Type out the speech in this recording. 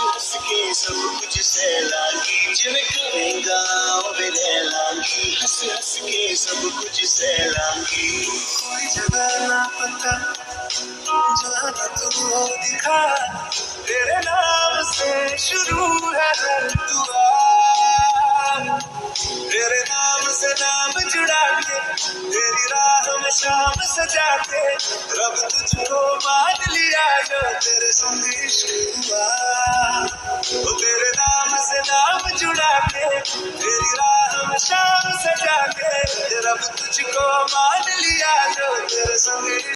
हंस के सब कुछ सहलागी जिवें करेगा वे लैलांगी हंस हंस के सब कुछ सहलांगी कोई जगह ना पता जहाँ तू हो दिखा तेरे नाम से शुरू है हर दुआ तेरे नाम से नाम जुड़ा के तेरी राह में शाम सजा के रब तुझको मान लिया जो तेरे संग इश्क हुआ वो तेरे नाम से नाम जुड़ा के तेरी राह में शाम सजा के रब तुझको मान लिया जो तेरे संग